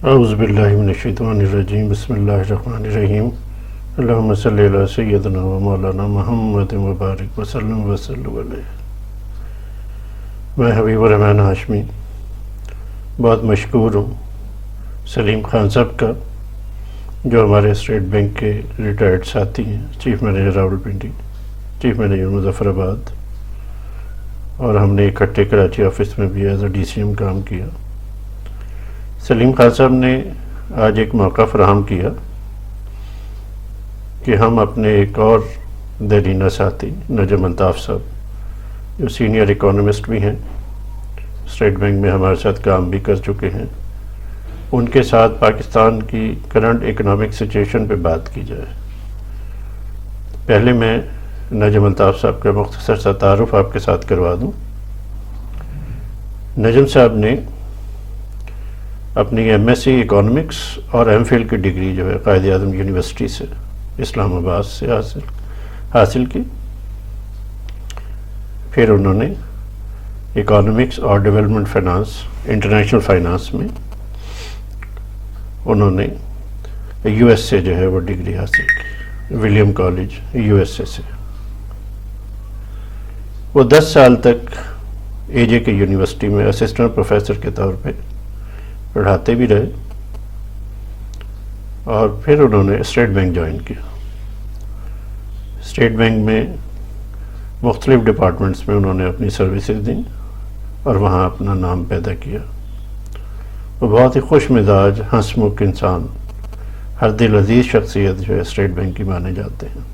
औज़ुबिल्लाहि मिनश्शैतानिर्रजीम बिस्मिल्लाहिर्रहमानिर्रहीम अल्लाहुम्मा सल्लि अला सय्यिदिना व मौलाना मुहम्मद व बारिक वसल्लम वसल्लम अलैहि। मैं हबीबुर रहमान हाशमी बहुत मशकूर हूँ सलीम खान साहब का, जो हमारे स्टेट बैंक के रिटायर्ड साथी हैं, chief manager Rawalpindi, chief manager Muzaffarabad, और हमने इकट्ठे कराची ऑफिस में भी एज अ DCM काम किया। सलीम खान साहब ने आज एक मौका फराहम किया कि हम अपने एक और देरीना साथी नजम अल्ताफ़ साहब, जो सीनियर इकोनॉमिस्ट भी हैं, स्टेट बैंक में हमारे साथ काम भी कर चुके हैं, उनके साथ पाकिस्तान की करंट इकोनॉमिक सिचुएशन पे बात की जाए। पहले मैं नजम अल्ताफ़ साहब का मुख्तसर सा तारुफ आपके साथ करवा दूँ। नजम साहब ने अपनी MSc इकोनॉमिक्स और MPhil की डिग्री जो है कायद-ए-आज़म यूनिवर्सिटी से इस्लामाबाद से हासिल की। फिर उन्होंने इकोनॉमिक्स और डेवलपमेंट फाइनेंस, इंटरनेशनल फाइनेंस में उन्होंने US से जो है वो डिग्री हासिल की, विलियम कॉलेज USA से। वो 10 साल तक AJ के यूनिवर्सिटी में असिस्टेंट प्रोफेसर के तौर पे पढ़ाते भी रहे और फिर उन्होंने स्टेट बैंक ज्वाइन किया। स्टेट बैंक में मुख्तलिफ डिपार्टमेंट्स में उन्होंने अपनी सर्विसेज दी और वहाँ अपना नाम पैदा किया। वो बहुत ही खुश मिजाज, हंसमुख इंसान, हर दिल अजीज़ शख्सियत जो है स्टेट बैंक की माने जाते हैं।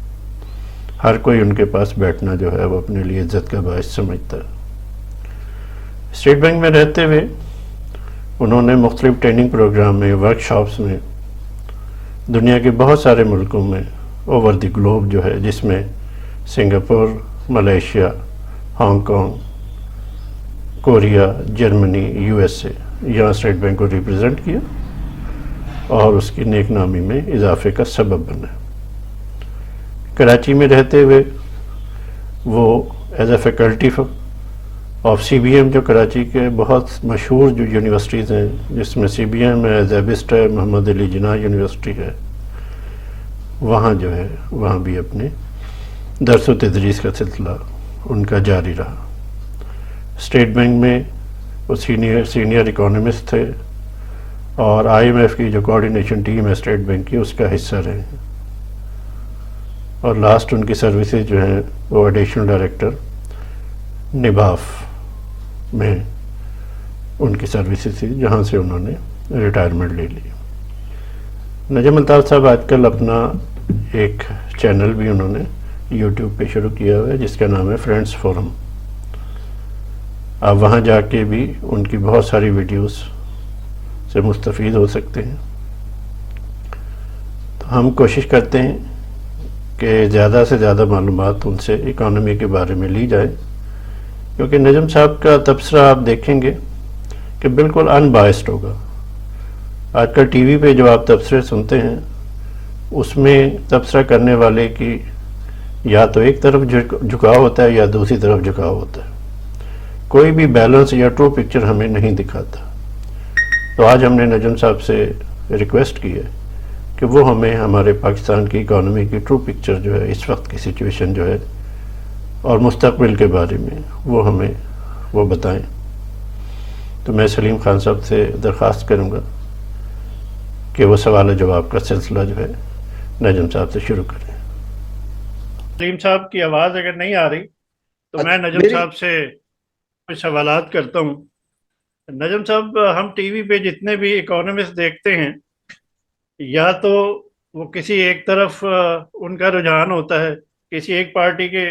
हर कोई उनके पास बैठना जो है वो अपने लिए इज्जत का बायस समझता है। स्टेट बैंक में रहते हुए उन्होंने मुख्तलिफ ट्रेनिंग प्रोग्राम में, वर्कशॉप्स में दुनिया के बहुत सारे मुल्कों में ओवर द ग्लोब जो है, जिसमें Singapore, Malaysia, Hong Kong, Korea, Germany, USA, यहाँ स्टेट बैंक को रिप्रेजेंट किया और उसकी नेकनामी में इजाफे का सबब बना। कराची में रहते हुए वो as a faculty of CBM, जो कराची के बहुत मशहूर जो यूनिवर्सिटीज़ हैं, जिसमें CBM है, ज़ेबिस्ट है, मोहम्मद अली जिन्ना यूनिवर्सिटी है, वहाँ जो है वहाँ भी अपने दर्स व तदरीस का सिलसिला उनका जारी रहा। स्टेट बैंक में वो सीनियर इकोनॉमिस्ट थे और IMF की जो कोऑर्डिनेशन टीम है स्टेट बैंक की, उसका हिस्सा रहे हैं। और लास्ट उनकी सर्विसेज जो हैं वो एडिशनल डायरेक्टर निभाफ में उनकी सर्विसेज थी, जहाँ से उन्होंने रिटायरमेंट ले ली। नजम अल्ताफ़ साहब आजकल अपना एक चैनल भी उन्होंने YouTube पे शुरू किया हुआ है, जिसका नाम है फ्रेंड्स फोरम। आप वहाँ जाके भी उनकी बहुत सारी वीडियोस से मुस्तफ़ीद हो सकते हैं। तो हम कोशिश करते हैं कि ज़्यादा से ज़्यादा मालूमात उनसे इकोनॉमी के बारे में ली जाए, क्योंकि नजम साहब का तबसरा आप देखेंगे कि बिल्कुल अनबायस्ड होगा। आजकल TV पे जो आप तबसरे सुनते हैं, उसमें तबसरा करने वाले की या तो एक तरफ झुकाव होता है या दूसरी तरफ झुकाव होता है। कोई भी बैलेंस या ट्रू पिक्चर हमें नहीं दिखाता। तो आज हमने नजम साहब से रिक्वेस्ट की है कि वो हमें हमारे पाकिस्तान की इकोनॉमी की ट्रू पिक्चर जो है, इस वक्त की सिचुएशन जो है और मुस्तकबिल के बारे में वो बताएं। तो मैं सलीम खान साहब से दरख्वास्त करूँगा कि वो सवाल जवाब का सिलसिला जो है नजम साहब से शुरू करें। सलीम साहब की आवाज़ अगर नहीं आ रही तो मैं नजम साहब से कुछ सवालात करता हूँ। नजम साहब, हम TV पे जितने भी इकोनॉमिस्ट देखते हैं, या तो वो किसी एक तरफ उनका रुझान होता है, किसी एक पार्टी के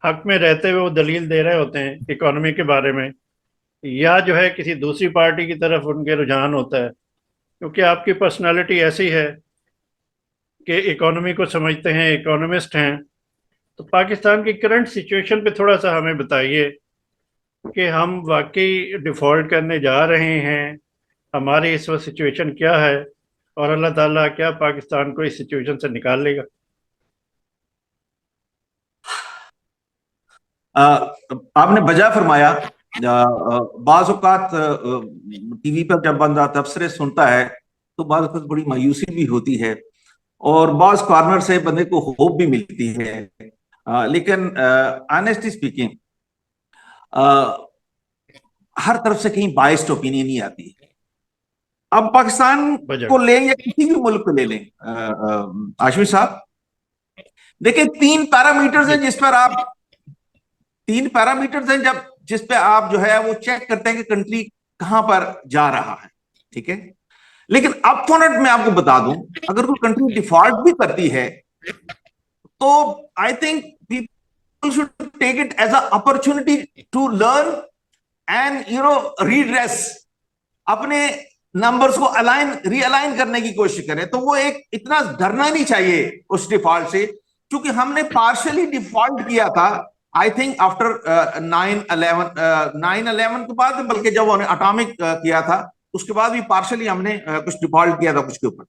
हक में रहते हुए वो दलील दे रहे होते हैं इकोनॉमी के बारे में, या जो है किसी दूसरी पार्टी की तरफ उनके रुझान होता है। क्योंकि आपकी पर्सनालिटी ऐसी है कि इकोनॉमी को समझते हैं, इकोनॉमिस्ट हैं, तो पाकिस्तान की करंट सिचुएशन पे थोड़ा सा हमें बताइए कि हम वाकई डिफ़ॉल्ट करने जा रहे हैं, हमारी इस वक्त सिचुएशन क्या है और अल्लाह ताला क्या पाकिस्तान को इस सिचुएशन से निकाल लेगा। आपने बजा फरमाया। बाज़ औक़ात TV पर जब बंदा तबसरे सुनता है तो बाज़ वक्त बड़ी मायूसी भी होती है, और बाज़ कॉर्नर से बंदे को होप भी मिलती है। लेकिन ऑनेस्टली स्पीकिंग हर तरफ से कहीं बायस्ड ओपिनियन ही आती है। अब पाकिस्तान को लें या किसी भी मुल्क को ले लें, आशमी साहब, देखिए तीन पैरामीटर्स हैं जब जिस पे आप जो है वो चेक करते हैं कि कंट्री कहां पर जा रहा है, ठीक है। लेकिन अप फ्रंट मैं आपको बता दूं, अगर कोई कंट्री डिफॉल्ट भी करती है तो I think people should take it as a opportunity to learn and redress, अपने नंबर्स को रीअलाइन करने की कोशिश करें। तो वो एक इतना डरना नहीं चाहिए उस डिफॉल्ट से, क्योंकि हमने पार्शियली डिफॉल्ट किया था आई थिंक आफ्टर 9/11 के बाद, बल्कि जब उन्होंने अटॉमिक किया था उसके बाद भी पार्शियली हमने कुछ डिफॉल्ट किया था कुछ के ऊपर।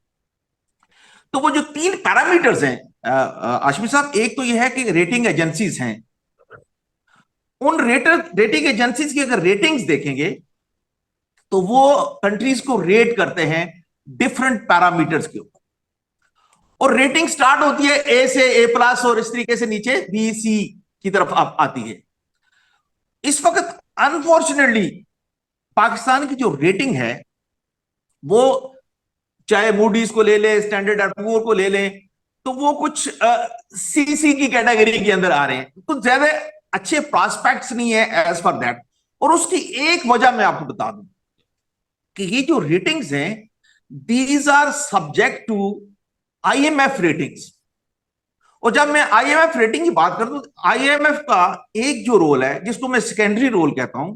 तो वो जो 3 पैरामीटर्स हैं आशमी साहब, एक तो ये है कि रेटिंग एजेंसीज हैं, उन रेटिंग एजेंसीज की अगर रेटिंग्स देखेंगे तो वो कंट्रीज को रेट करते हैं डिफरेंट पैरामीटर्स के ऊपर, और रेटिंग स्टार्ट होती है ए से A+ और इस तरीके से नीचे B, C की तरफ आती है। इस वक्त अनफॉर्चुनेटली पाकिस्तान की जो रेटिंग है वो, चाहे मूडीज को ले ले, स्टैंडर्ड एंड पुअर को ले लें, तो वो कुछ CC की कैटेगरी के अंदर आ रहे हैं, तो ज्यादा अच्छे प्रॉस्पेक्ट्स नहीं है एज फॉर दैट। और उसकी एक वजह मैं आपको बता दूं कि ये जो रेटिंग्स हैं these are subject to IMF ratings. और जब मैं IMF रेटिंग की बात करता हूं, IMF का एक जो रोल है जिसको मैं सेकेंडरी रोल कहता हूं,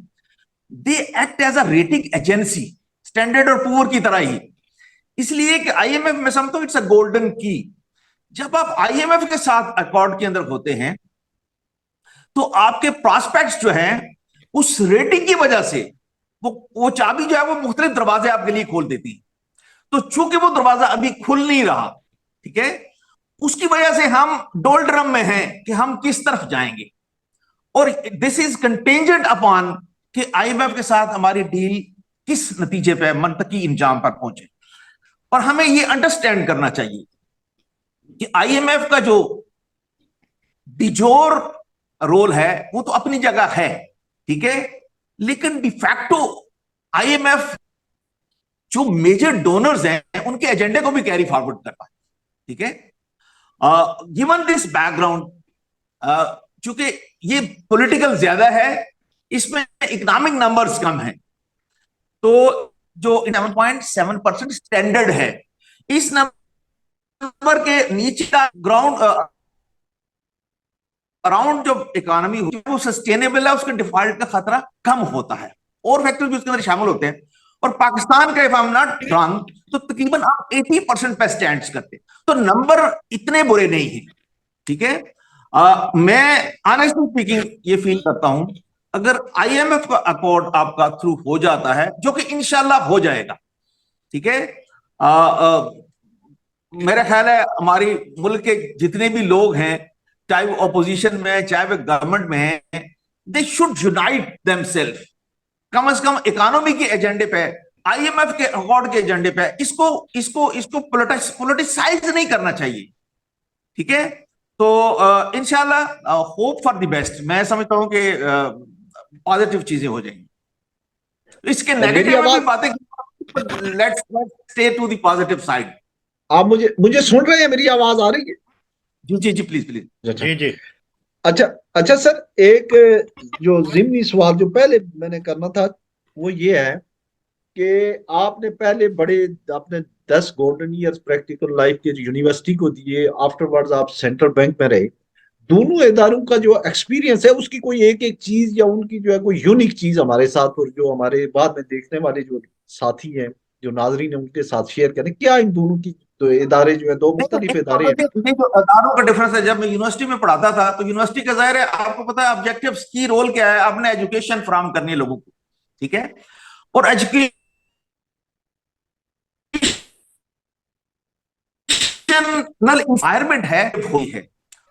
they act as a rating agency Standard और पुअर की तरह ही। इसलिए कि IMF में समझता हूं इट्स अ गोल्डन की। जब आप IMF के साथ अकॉर्ड के अंदर होते हैं तो आपके प्रॉस्पेक्ट्स जो हैं उस रेटिंग की वजह से वो चाबी जो है वो मुख्तलिफ दरवाजे आपके लिए खोल देती है। तो चूंकि वो दरवाजा अभी खुल नहीं रहा, ठीक है, उसकी वजह से हम डोल्ड्रम में हैं कि हम किस तरफ जाएंगे, और दिस इज कंटेंजेंट अपॉन कि IMF के साथ हमारी डील किस नतीजे पे मंतकी इंजाम पर पहुंचे। और हमें ये अंडरस्टैंड करना चाहिए कि IMF का जो डिजोर रोल है वो तो अपनी जगह है, ठीक है, लेकिन डिफैक्टो IMF जो मेजर डोनर्स हैं उनके एजेंडे को भी कैरी फॉरवर्ड करता है, ठीक है। गिवन दिस बैकग्राउंड, चूंकि ये पॉलिटिकल ज्यादा है, इसमें इकोनॉमिक नंबर्स कम हैं, तो जो 7.7% स्टैंडर्ड है, इस नंबर के नीचे का ग्राउंड अराउंड जो इकोनॉमी होती है वो सस्टेनेबल है, उसके डिफॉल्ट का खतरा कम होता है, और फैक्टर्स भी उसके अंदर शामिल होते हैं। और पाकिस्तान का if I am not wrong तो तकरीबन आप 80% पे स्टैंड करते हैं, तो नंबर इतने बुरे नहीं है, ठीक है। मैं ऑनेस्टली स्पीकिंग ये फील करता हूं, अगर IMF का अकॉर्ड आपका थ्रू हो जाता है, जो कि इंशाल्लाह हो जाएगा, ठीक है, मेरा ख्याल है हमारी मुल्क के जितने भी लोग हैं, चाहे वो ऑपोजिशन में है चाहे वो गवर्नमेंट में है, दे शुड यूनाइट देमसेल्फ, कम से कम इकोनॉमी के एजेंडे पे, IMF के अकॉर्ड के एजेंडे पे, इसको पॉलिटिसाइज नहीं करना चाहिए, ठीक है। तो इंशाल्लाह होप फॉर द बेस्ट, मैं समझता हूं कि पॉजिटिव चीजें हो जाएंगी। इसके नेगेटिव भी बातें, let's stay to the positive side. आप मुझे सुन रहे हैं? मेरी आवाज आ रही है? जी जी प्लीज प्लीज। जी जी। अच्छा सर, एक जो जिमनी सवाल जो पहले मैंने करना था वो ये है कि आपने 10 गोल्डन ईयर्स प्रैक्टिकल लाइफ के यूनिवर्सिटी को दिए, आफ्टरवर्ड्स आप सेंट्रल बैंक में रहे। दोनों इदारों का जो एक्सपीरियंस है उसकी कोई एक एक चीज या उनकी जो है कोई यूनिक चीज हमारे साथ और जो हमारे बाद में देखने वाले जो साथी हैं, जो नाजरीन है, उनके साथ शेयर करें। क्या इन दोनों की तो इदारे जो है, दो मुख्तलिफ इदारे हैं। जो इदारों का डिफरेंस है, जब मैं यूनिवर्सिटी में पढ़ाता था तो यूनिवर्सिटी का जाहिर है आपको पता है ऑब्जेक्टिव की रोल क्या है, आपने एजुकेशन फराहम करनी है लोगों को, ठीक है, और एजुकेशनल एनवायरमेंट है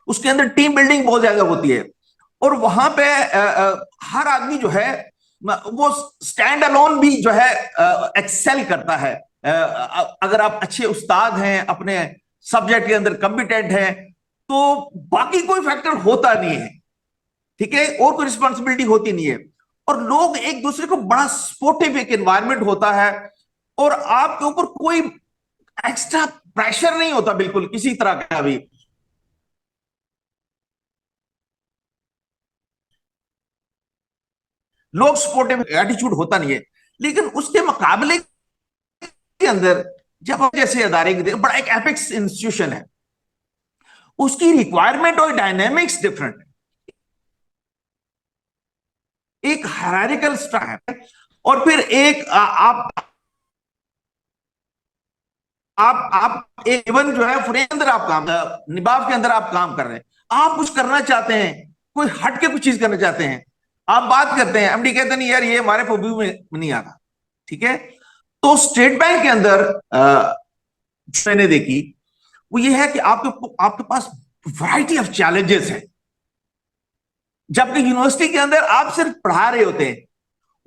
उसके अंदर टीम बिल्डिंग बहुत ज्यादा होती है, और वहां पे हर आदमी जो है वो स्टैंड अलोन भी जो है एक्सेल करता है, अगर आप अच्छे उस्ताद हैं, अपने सब्जेक्ट के अंदर कॉम्पिटेंट हैं, तो बाकी कोई फैक्टर होता नहीं है, ठीक है, और कोई रिस्पॉन्सिबिलिटी होती नहीं है, और लोग एक दूसरे को बड़ा सपोर्टिव एक एनवायरनमेंट होता है, और आपके ऊपर कोई एक्स्ट्रा प्रेशर नहीं होता बिल्कुल किसी तरह का भी। लोग सपोर्टिव एटीट्यूड होता नहीं है, लेकिन उसके मुकाबले के अंदर जब हम जैसे अदारे बड़ा एक एपिक्स इंस्टीट्यूशन है, उसकी रिक्वायरमेंट और डायनेमिक्स डिफरेंट है, एक हायरार्किकल स्ट्रक्चर है, और फिर एक आप एक इवन जो है फ्रेम के अंदर आप काम, निभाव के अंदर आप काम कर रहे हैं, आप कुछ करना चाहते हैं, कोई हट के कुछ चीज करना चाहते हैं, आप बात करते हैं, एमडी कहते नहीं यार ये हमारे प्रोव्यू में नहीं आता, ठीक है। तो स्टेट बैंक के अंदर जो मैंने देखी वो ये है कि आपके पास वैरायटी ऑफ चैलेंजेस है, जबकि यूनिवर्सिटी के अंदर आप सिर्फ पढ़ा रहे होते हैं,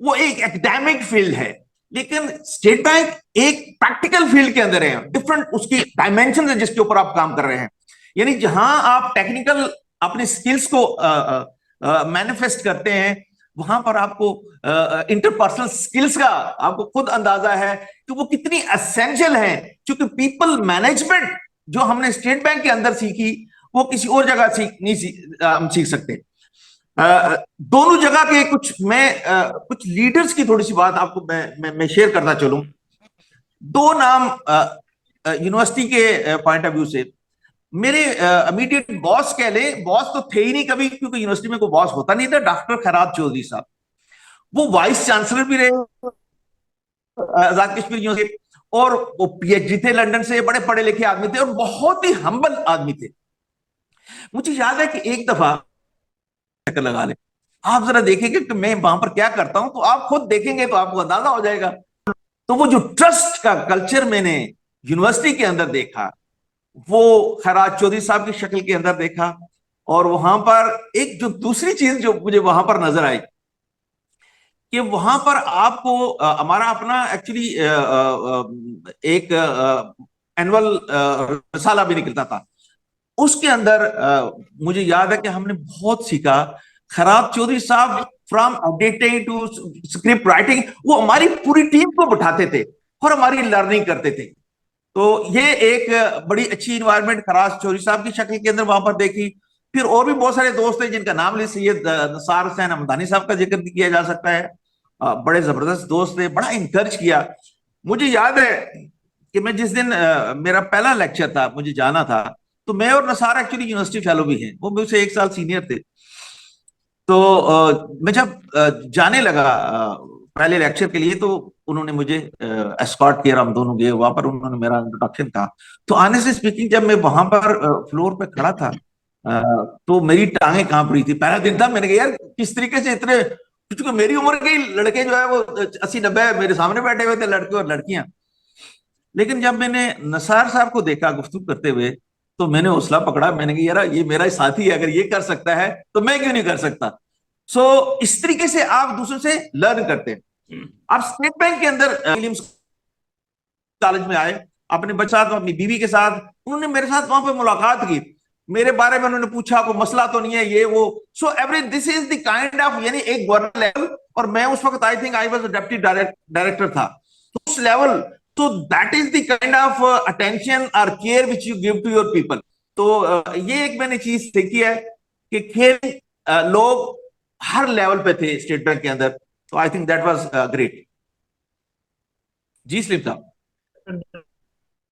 वो एक एकेडमिक फील्ड है, लेकिन स्टेट बैंक एक प्रैक्टिकल फील्ड के अंदर है, डिफरेंट उसकी डायमेंशन है जिसके ऊपर आप काम कर रहे हैं। यानी जहां आप टेक्निकल अपनी स्किल्स को मैनिफेस्ट करते हैं, वहां पर आपको इंटरपर्सनल स्किल्स का आपको खुद अंदाजा है कि वो कितनी एसेंशियल है, क्योंकि पीपल मैनेजमेंट जो हमने स्टेट बैंक के अंदर सीखी वो किसी और जगह हम सीख सकते। दोनों जगह के कुछ लीडर्स की थोड़ी सी बात आपको मैं शेयर करना चलूं। दो नाम यूनिवर्सिटी के पॉइंट ऑफ व्यू से मेरे इमीडिएट बॉस कह ले, बॉस तो थे ही नहीं कभी, क्योंकि यूनिवर्सिटी में कोई बॉस होता नहीं था, डॉक्टर खैरात चौधरी साहब, वो वाइस चांसलर भी रहे आजाद कश्मीर यूनिवर्सिटी, और वो पीएचडी थे लंदन से, बड़े पढ़े लिखे आदमी थे और बहुत ही हम्बल आदमी थे। मुझे याद है कि एक दफा चक्कर लगा ले, आप जरा देखेंगे कि मैं वहां पर क्या करता हूं, तो आप खुद देखेंगे तो आपको अंदाजा हो जाएगा। तो वो जो ट्रस्ट का कल्चर मैंने यूनिवर्सिटी के अंदर देखा, वो खैरात चौधरी साहब की शक्ल के अंदर देखा, और वहां पर एक जो दूसरी चीज जो मुझे वहां पर नजर आई कि वहां पर आपको हमारा अपना एक्चुअली एक एनुअल रसाला भी निकलता था, उसके अंदर मुझे याद है कि हमने बहुत सीखा। खैरात चौधरी साहब from editing to script writing, वो हमारी पूरी टीम को बिठाते थे और हमारी लर्निंग करते थे। तो ये एक बड़ी अच्छी इन्वायरमेंट खैरात चौधरी साहब की शक्ल के अंदर वहां पर देखी। फिर और भी बहुत सारे दोस्त हैं जिनका नाम ले, सैयद नसार हुसैन हमदानी साहब का जिक्र किया जा सकता है, बड़े जबरदस्त दोस्त थे, बड़ा इंकरेज किया। मुझे याद है कि मैं जिस दिन मेरा पहला लेक्चर था, मुझे जाना था, तो मैं और नसार एक्चुअली यूनिवर्सिटी फेलो भी हैं, वो मुझसे 1 साल सीनियर थे। तो मैं जब जाने लगा पहले लेक्चर के लिए, तो उन्होंने मुझे एस्कॉर्ट किया, हम दोनों गए वहां पर, उन्होंने मेरा इंट्रोडक्शन कहा। तो आने से स्पीकिंग जब मैं वहां पर फ्लोर पे खड़ा था, तो मेरी टांगें कांप रही थी। पहला दिन था, मैंने कहा यार किस तरीके से इतने, क्योंकि मेरी उम्र के लड़के जो है वो 80-90 मेरे सामने बैठे हुए थे, लड़के और लड़कियां। लेकिन जब मैंने नसार साहब को देखा गुफ्तगू करते हुए, तो मैंने हौसला पकड़ा, मैंने कहा यार ये मेरा साथी है, अगर ये कर सकता है तो मैं क्यों नहीं कर सकता। सो इस तरीके से आप दूसरों से लर्न करते हैं। आप स्टेट बैंक के अंदर विलियम्स कॉलेज में आए, अपने बच्चे साथ, अपनी बीवी के साथ, उन्होंने मेरे साथ वहां पे मुलाकात की, मेरे बारे में उन्होंने पूछा कोई मसला तो नहीं है ये वो। So every this is the kind of, यानी एक गवर्नर लेवल, और मैं उस वक्त I think I was deputy director था, तो उस लेवल, तो that is the kind of attention और care which you give to your people. तो ये एक मैंने चीज सीखी है कि खेल लोग हर लेवल पे थे स्टेट बैंक के अंदर, तो I think that was great. जी सलीम साहब।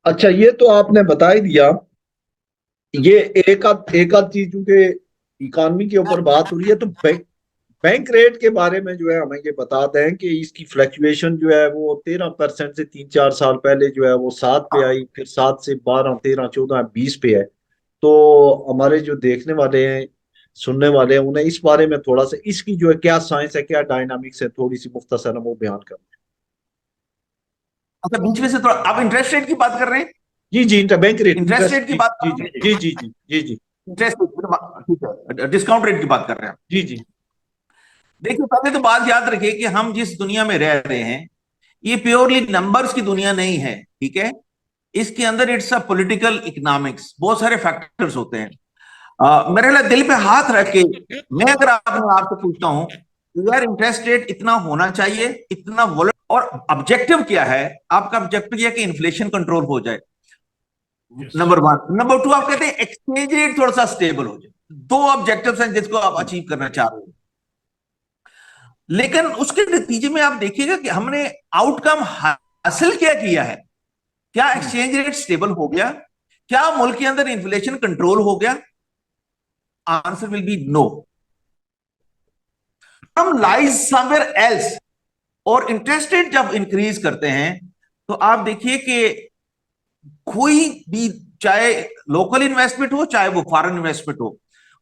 अच्छा, ये तो आपने बता ही दिया। ये एक आध चीज, क्योंकि इकोनॉमी के ऊपर बात हो रही है, तो बैंक रेट के बारे में जो है हमें ये बता दें कि इसकी फ्लक्चुएशन जो है वो 13% से 3-4 साल पहले जो है वो 7 पे आई, फिर 7 से 12, 13, 14, 20 पे है। तो हमारे जो देखने वाले हैं, सुनने वाले हैं, उन्हें इस बारे में थोड़ा सा, इसकी जो है क्या साइंस है, क्या डायनामिक्स है, थोड़ी सी मुख्तसर वो बयान करें। अच्छा, बीच में से थोड़ा, आप इंटरेस्ट रेट की बात कर रहे हैं? जी जी, बैंक रेट, इंटरेस्ट रेट की बात, जी जी जी जी जी जी जी, इंटरेस्ट, ठीक है, डिस्काउंट रेट की बात कर रहे हैं। जी जी। देखिए, पहले तो बात याद रखिए कि हम जिस दुनिया में रह रहे हैं, ये प्योरली नंबर्स की दुनिया नहीं है, ठीक है। इसके अंदर इट्स अ पॉलिटिकल इकोनॉमिक्स, बहुत सारे फैक्टर्स होते हैं। मेरे लिए दिल पे हाथ रख के मैं अगर आपसे पूछता हूं, यार इंटरेस्ट रेट इतना होना चाहिए, इतना वोलेट, और ऑब्जेक्टिव क्या है आपका? ऑब्जेक्टिव यह कि इन्फ्लेशन कंट्रोल हो जाए, नंबर वन। नंबर टू, आप कहते हैं एक्सचेंज रेट थोड़ा सा स्टेबल हो जाए। दो ऑब्जेक्टिव्स हैं जिसको आप अचीव करना चाह रहे हो, लेकिन उसके नतीजे में आप देखिएगा कि हमने आउटकम हासिल क्या किया है। क्या एक्सचेंज रेट स्टेबल हो गया? क्या मुल्क के अंदर इन्फ्लेशन कंट्रोल हो गया? Answer will be no. हम लाइज समवेयर एल्स। और इंटरेस्ट रेट जब इंक्रीज करते हैं तो आप देखिए कि कोई भी, चाहे लोकल इन्वेस्टमेंट हो चाहे वो फॉरेन इन्वेस्टमेंट हो,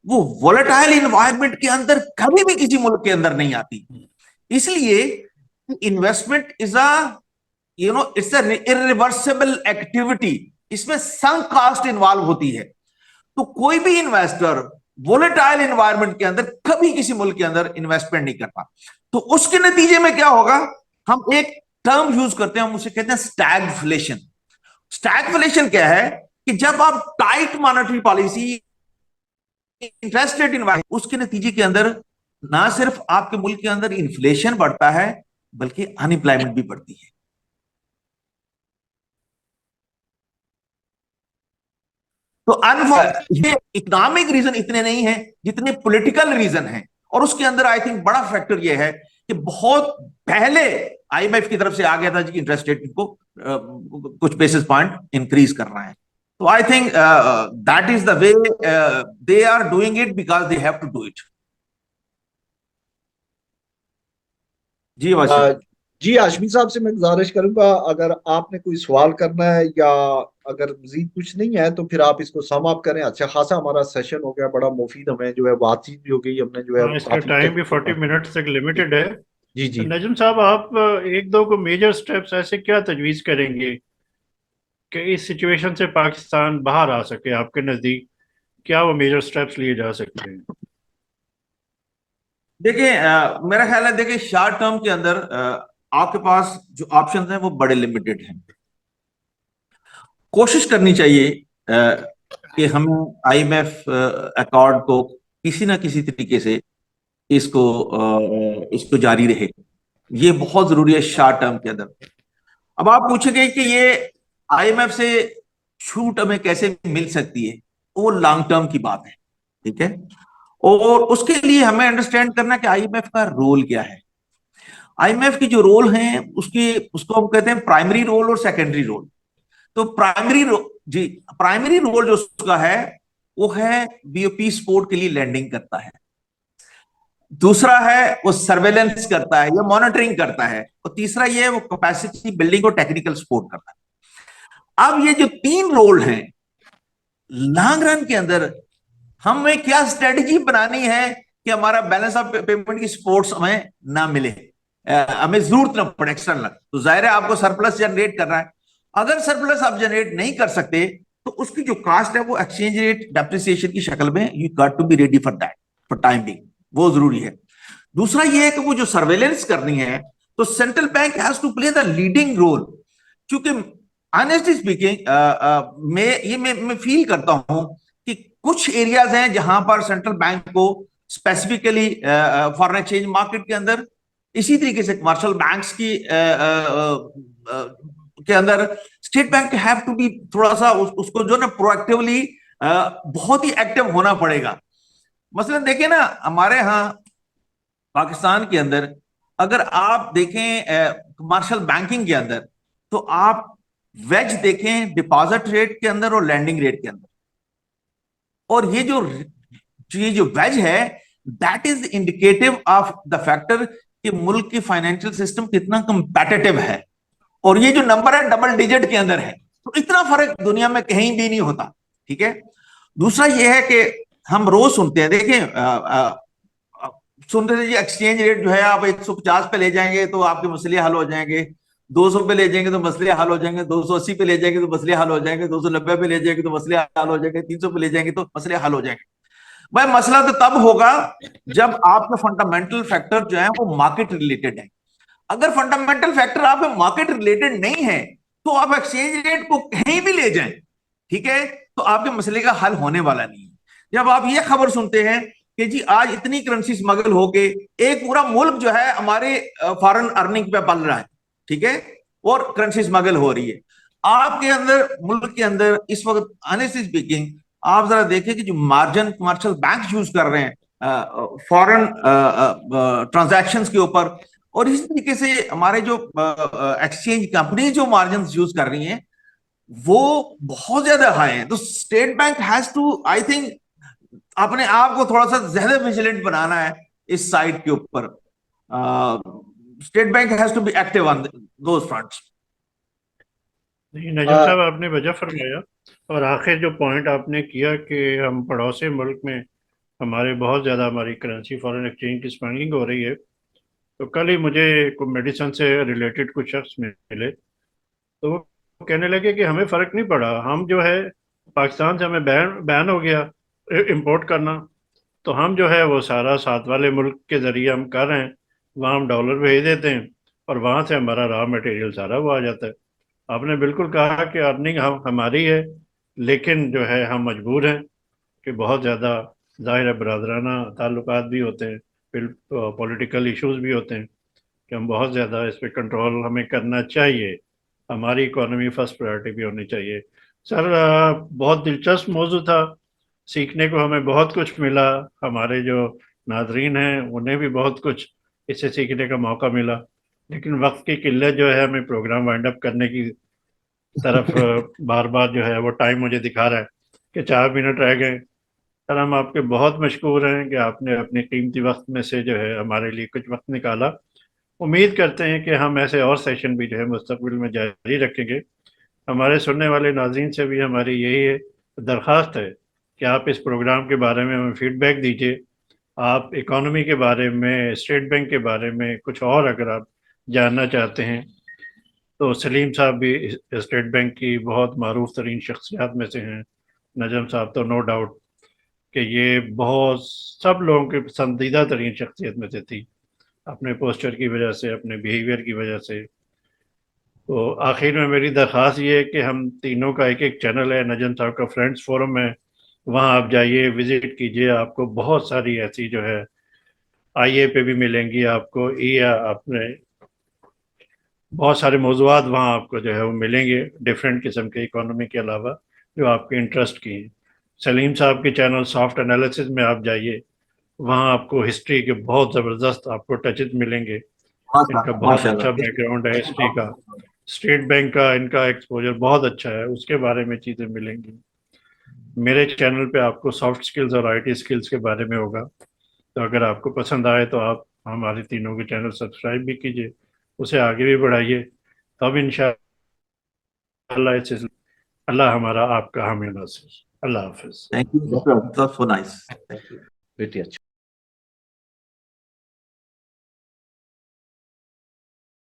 वो वोलेटाइल इन्वायरमेंट के अंदर कभी भी किसी मुल्क के अंदर नहीं आती। इसलिए investment is a it's a irreversible activity. इसमें संक कास्ट इन्वॉल्व होती है। तो कोई भी इन्वेस्टर वोलेटाइल इन्वायरमेंट के अंदर कभी किसी मुल्क के अंदर इन्वेस्टमेंट नहीं करता। तो उसके नतीजे में क्या होगा? हम एक टर्म यूज करते हैं, हम उसे कहते हैं स्टैगफ्लेशन। स्टैगफ्लेशन क्या है कि जब आप tight monetary policy, interest rate environment, उसके नतीजे के अंदर ना सिर्फ आपके मुल्क के अंदर इन्फ्लेशन बढ़ता है बल्कि अनएम्प्लॉयमेंट भी बढ़ती है। तो ये इकोनॉमिक रीजन इतने नहीं है जितने पॉलिटिकल रीजन हैं। और उसके अंदर आई थिंक बड़ा फैक्टर यह है कि बहुत पहले आईएमएफ की तरफ से आ गया था कि इंटरेस्ट रेट को कुछ बेसिस पॉइंट इंक्रीज करना है। तो I think that is the way they are doing it because they have to do it. जी वाशिम। जी हाशमी साहब से मैं गुजारिश करूंगा, अगर आपने कोई सवाल करना है या अगर मजीद कुछ नहीं है तो फिर आप इसको सम अप करें। अच्छा खासा हमारा सेशन हो गया, बड़ा मुफीद, हमें जो है बातचीत भी हो गई, हमने जो है हाँ, इसका काफी टाइम भी 40 मिनट तक लिमिटेड है। जी तो जी। नजम साहब, आप एक दो को मेजर स्टेप्स ऐसे क्या तजवीज करेंगे कि इस सिचुएशन से पाकिस्तान बाहर आ सके? आपके नजदीक क्या वो मेजर स्टेप्स लिए जा सकते हैं? देखिए, मेरा ख्याल है, देखिए शॉर्ट टर्म के अंदर आपके पास जो ऑप्शंस हैं वो बड़े लिमिटेड हैं। कोशिश करनी चाहिए कि हमें आईएमएफ अकॉर्ड को किसी ना किसी तरीके से इसको जारी रहे। ये बहुत जरूरी है शॉर्ट टर्म के अंदर। अब आप पूछेंगे कि ये आईएमएफ से छूट हमें कैसे मिल सकती है, वो लॉन्ग टर्म की बात है, ठीक है। और उसके लिए हमें अंडरस्टैंड करना कि आईएमएफ का रोल क्या है। आईएमएफ की जो रोल है उसको हम कहते हैं प्राइमरी रोल और सेकेंडरी रोल। तो प्राइमरी रोल जो उसका है वो है बीओपी सपोर्ट के लिए लैंडिंग करता है। दूसरा है वो सर्वेलेंस करता है या मॉनिटरिंग करता है। और तीसरा ये है वो कैपेसिटी बिल्डिंग और टेक्निकल सपोर्ट करता है। अब ये जो तीन रोल हैं, लॉन्ग रन के अंदर हमें क्या स्ट्रेटजी बनानी है कि हमारा बैलेंस ऑफ पेमेंट की सपोर्ट्स हमें ना मिले, हमें जरूरत ना पड़े एक्सटर्नल। तो जाहिर है आपको सरप्लस जनरेट करना है। अगर सरप्लस आप जनरेट नहीं कर सकते तो उसकी जो कास्ट है वो एक्सचेंज रेट डेप्रिसिएशन की शक्ल में, you got to be ready for that for time being, वो जरूरी है। दूसरा ये है कि वो जो सर्वेलेंस करनी है तो central bank has to play the leading role. क्योंकि ऑनेस्टली स्पीकिंग मैं फील करता हूं कि कुछ एरियाज हैं जहां पर सेंट्रल बैंक को स्पेसिफिकली फॉरेन एक्सचेंज मार्केट के अंदर, इसी तरीके से कमर्शियल बैंक्स की के अंदर state bank have to be थोड़ा सा उसको जो ना प्रोएक्टिवली बहुत ही एक्टिव होना पड़ेगा। मसलन देखिए ना, हमारे यहाँ पाकिस्तान के अंदर अगर आप देखें कमर्शियल बैंकिंग के अंदर, तो आप वेज देखें डिपॉजिट रेट के अंदर और लैंडिंग रेट के अंदर। और ये जो वेज है that is indicative of the factor कि मुल्क की फाइनेंशियल सिस्टम कितना कंपेटिटिव है। और ये जो नंबर है डबल डिजिट के अंदर है। तो इतना फर्क दुनिया में कहीं भी नहीं होता, ठीक है। दूसरा ये है कि हम रोज सुनते हैं, देखें सुनते थे जी एक्सचेंज रेट जो है आप 150 पे ले जाएंगे तो आपके मसले हल हो जाएंगे, 200 पे ले जाएंगे तो मसले हल हो जाएंगे, 280 पे ले जाएंगे तो मसले हल हो जाएंगे, 290 पे ले जाएंगे तो मसले हल हो जाएंगे, 300 पे ले जाएंगे तो मसले हल हो जाएंगे। भाई मसला तो तब होगा जब आपके फंडामेंटल फैक्टर जो है वो मार्केट रिलेटेड है। अगर फंडामेंटल फैक्टर आपके मार्केट रिलेटेड नहीं है तो आप एक्सचेंज रेट को कहीं भी ले जाएं, ठीक है, तो आपके मसले का हल होने वाला नहीं है। जब आप ये खबर सुनते हैं कि जी आज इतनी करेंसी स्मगल होके एक पूरा मुल्क जो है हमारे फॉरेन अर्निंग पे पल रहा है, ठीक है, और करेंसी स्मगल हो रही है आपके अंदर, मुल्क के अंदर इस वक्त, ऑनेस्टली स्पीकिंग, आप जरा देखें कि जो मार्जिन कमर्शियल बैंक यूज कर रहे हैं फॉरेन ट्रांजैक्शंस के ऊपर, और इस तरीके से हमारे जो एक्सचेंज कंपनी जो मार्जिन यूज कर रही हैं वो बहुत ज्यादा हाई है। तो state bank has to, I think, अपने आप को थोड़ा सा ज्यादा विजिलेंट बनाना है इस साइड के ऊपर। State bank has to be active on those fronts. नहीं, नजम साहब आपने वजह फरमाया, और आखिर जो पॉइंट आपने किया कि हम पड़ोसी मुल्क में हमारे बहुत ज़्यादा हमारी करेंसी फॉरेन एक्सचेंज की स्मगलिंग हो रही है। तो कल ही मुझे मेडिसिन से रिलेटेड कुछ शख्स मिले, तो वो कहने लगे कि हमें फ़र्क नहीं पड़ा, हम जो है पाकिस्तान से हमें बैन हो गया इंपोर्ट करना, तो हम जो है वो सारा साथ वाले मुल्क के ज़रिए हम कर रहे हैं, वहाँ हम डॉलर भेज देते हैं और वहाँ से हमारा रॉ मटेरियल सारा वो आ जाता है। आपने बिल्कुल कहा कि अर्निंग हम हमारी है, लेकिन जो है हम मजबूर हैं कि बहुत ज़्यादा ज़ाहिर है बरादराना ताल्लुकात भी होते हैं, फिर पॉलिटिकल इश्यूज भी होते हैं कि हम बहुत ज़्यादा इस पर कंट्रोल हमें करना चाहिए, हमारी इकोनॉमी फर्स्ट प्रायोरिटी भी होनी चाहिए। सर बहुत दिलचस्प मौजू था, सीखने को हमें बहुत कुछ मिला, हमारे जो नाजरीन हैं उन्हें भी बहुत कुछ इससे सीखने का मौका मिला, लेकिन वक्त की किल्लत जो है हमें प्रोग्राम वाइंड अप करने की तरफ बार बार जो है वो टाइम मुझे दिखा रहा है कि 4 मिनट रह गए। सर हम आपके बहुत मशकूर हैं कि आपने अपने कीमती वक्त में से जो है हमारे लिए कुछ वक्त निकाला। उम्मीद करते हैं कि हम ऐसे और सेशन भी जो है मुस्तकबिल में जारी रखेंगे। हमारे सुनने वाले नाज़रीन से भी हमारी यही है दरख्वास्त है कि आप इस प्रोग्राम के बारे में हमें फीडबैक दीजिए। आप इकोनॉमी के बारे में, स्टेट बैंक के बारे में कुछ और अगर आप जानना चाहते हैं, तो सलीम साहब भी स्टेट बैंक की बहुत मारूफ तरीन शख्सियात में से हैं। नजम साहब तो नो डाउट कि ये बहुत सब लोगों की पसंदीदा तरीन शख्सियत में से थी, अपने पोस्टर की वजह से, अपने बिहेवियर की वजह से। तो आखिर में मेरी दरख्वास्त ये है कि हम तीनों का एक एक चैनल है, नजम साहब का फ्रेंड्स फोरम है, वहाँ आप जाइए, विजिट कीजिए, आपको बहुत सारी ऐसी जो है आईए पे भी मिलेंगी आपको, या आपने बहुत सारे मौज़ूआत वहाँ आपको जो है वो मिलेंगे डिफरेंट किस्म के इकोनॉमी के अलावा जो आपके इंटरेस्ट की हैं। सलीम साहब के चैनल सॉफ्ट एनालिसिस में आप जाइए, वहाँ आपको हिस्ट्री के बहुत ज़बरदस्त आपको टचेस मिलेंगे, इनका बहुत अच्छा बैकग्राउंड है हिस्ट्री का। स्टेट बैंक का इनका एक्सपोजर बहुत अच्छा है, उसके बारे में चीज़ें मिलेंगी। मेरे चैनल पे आपको सॉफ्ट स्किल्स और आईटी स्किल्स के बारे में होगा, तो अगर आपको पसंद आए तो आप हमारे तीनों के चैनल सब्सक्राइब भी कीजिए, उसे आगे भी बढ़ाइए, तब इंशाअल्लाह इस अल्लाह हमारा आपका हामी नासिर। अल्लाह हाफिज़। Thank you, so nice, thank you. बेटी अच्छा।